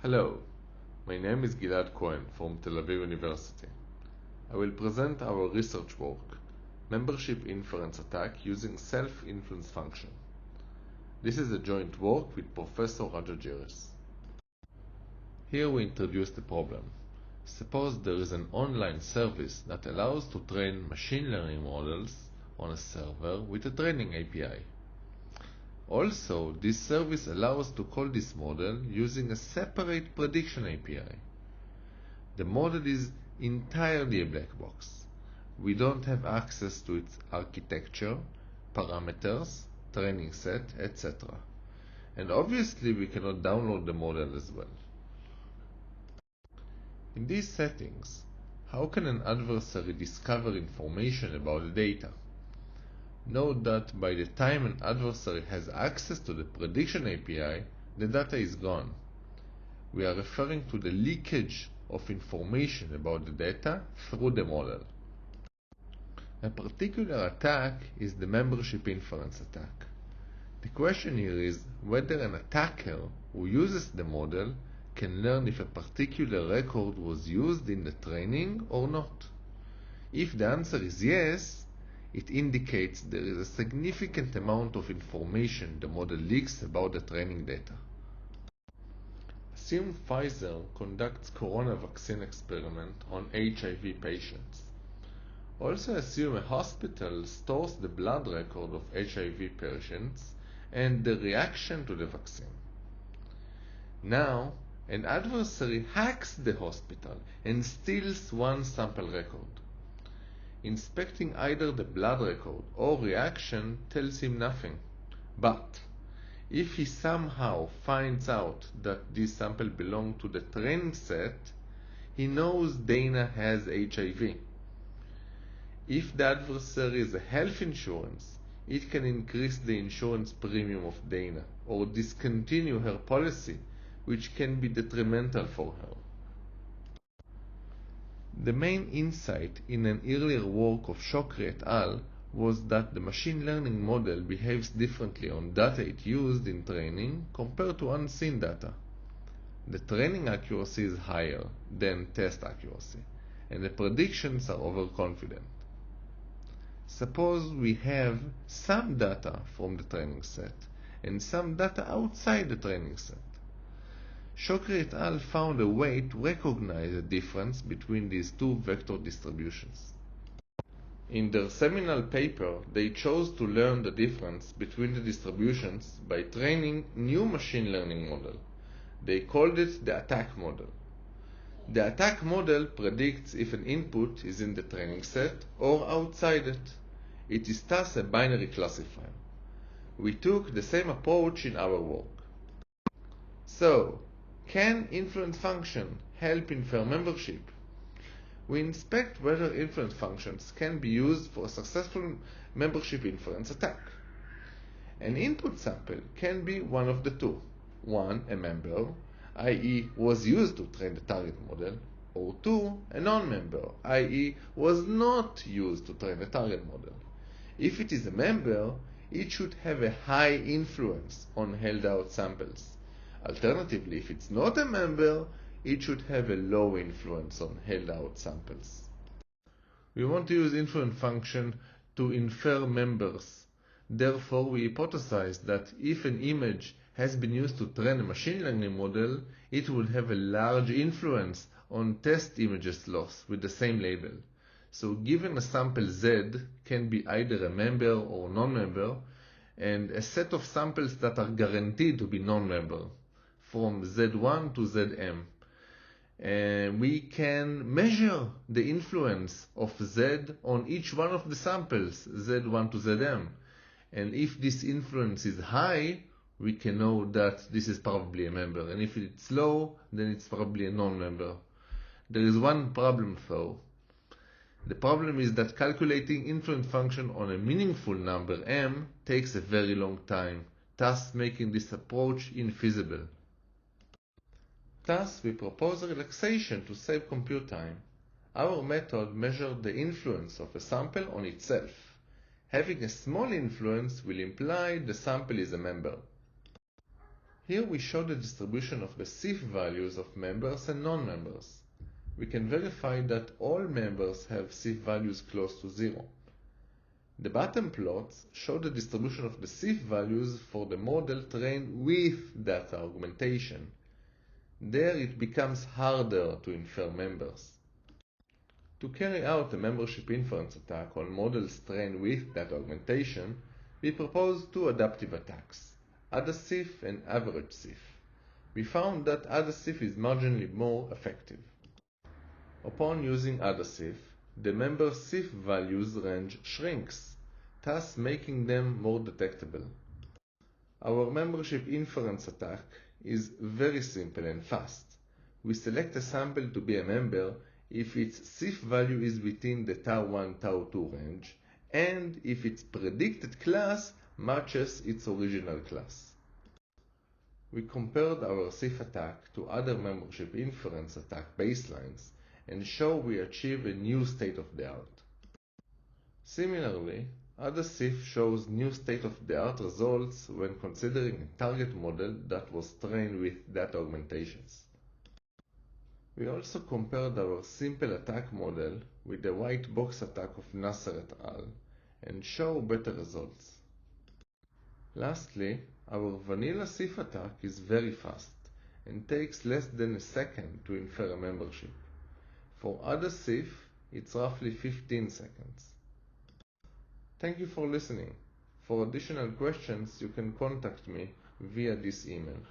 Hello, my name is Gilad Cohen from Tel Aviv University. I will present our research work, Membership Inference Attack using Self-Influence Function. This is a joint work with Professor Giryes. Here we introduce the problem. Suppose there is an online service that allows to train machine learning models on a server with a training API. Also, this service allows to call this model using a separate prediction API. The model is entirely a black box. We don't have access to its architecture, parameters, training set, etc. And obviously we cannot download the model as well. In these settings, how can an adversary discover information about the data? Note that by the time an adversary has access to the prediction API, the data is gone. We are referring to the leakage of information about the data through the model. A particular attack is the membership inference attack. The question here is whether an attacker who uses the model can learn if a particular record was used in the training or not. If the answer is yes, it indicates there is a significant amount of information the model leaks about the training data. Assume Pfizer conducts corona vaccine experiment on HIV patients. Also assume a hospital stores the blood record of HIV patients and the reaction to the vaccine. Now, an adversary hacks the hospital and steals one sample record. Inspecting either the blood record or reaction tells him nothing. But if he somehow finds out that this sample belongs to the training set, he knows Dana has HIV. If the adversary is a health insurance, it can increase the insurance premium of Dana or discontinue her policy, which can be detrimental for her. The main insight in an earlier work of Chokri et al. Was that the machine learning model behaves differently on data it used in training compared to unseen data. The training accuracy is higher than test accuracy, and the predictions are overconfident. Suppose we have some data from the training set and some data outside the training set. Chokri et al. Found a way to recognize the difference between these two vector distributions. In their seminal paper, they chose to learn the difference between the distributions by training new machine learning model. They called it the attack model. The attack model predicts if an input is in the training set or outside it. It is thus a binary classifier. We took the same approach in our work. So, can influence function help infer membership? We inspect whether influence functions can be used for a successful membership inference attack. An input sample can be one of the two. One, a member, i.e. was used to train the target model, or two, a non-member, i.e. was not used to train the target model. If it is a member, it should have a high influence on held out samples. Alternatively, if it's not a member, it should have a low influence on held out samples. We want to use influence function to infer members. Therefore, we hypothesize that if an image has been used to train a machine learning model, it will have a large influence on test images loss with the same label. So given a sample Z can be either a member or non-member, and a set of samples that are guaranteed to be non-member, from Z1 to Zm. We can measure the influence of Z on each one of the samples, Z1 to Zm. And if this influence is high, we can know that this is probably a member. And if it's low, then it's probably a non-member. There is one problem though. The problem is that calculating influence function on a meaningful number m takes a very long time, thus making this approach infeasible. Thus, we propose a relaxation to save compute time. Our method measured the influence of a sample on itself. Having a small influence will imply the sample is a member. Here we show the distribution of the CIF values of members and non-members. We can verify that all members have CIF values close to 0. The bottom plots show the distribution of the CIF values for the model trained with data augmentation. There it becomes harder to infer members. To carry out a membership inference attack on models trained with data augmentation, we propose two adaptive attacks, AdaCIF and average CIF. We found that AdaCIF is marginally more effective. Upon using AdaCIF, the member CIF values range shrinks, thus making them more detectable. Our membership inference attack is very simple and fast. We select a sample to be a member if its CIF value is within the tau1, tau2 range, and if its predicted class matches its original class. We compared our CIF attack to other membership inference attack baselines and show we achieve a new state-of-the-art. Similarly, AdaCIF shows new state-of-the-art results when considering a target model that was trained with data augmentations. We also compared our simple attack model with the white box attack of Nasser et al. And show better results. Lastly, our vanilla CIF attack is very fast and takes less than a second to infer a membership. For AdaCIF, it's roughly 15 seconds. Thank you for listening. For additional questions, you can contact me via this email.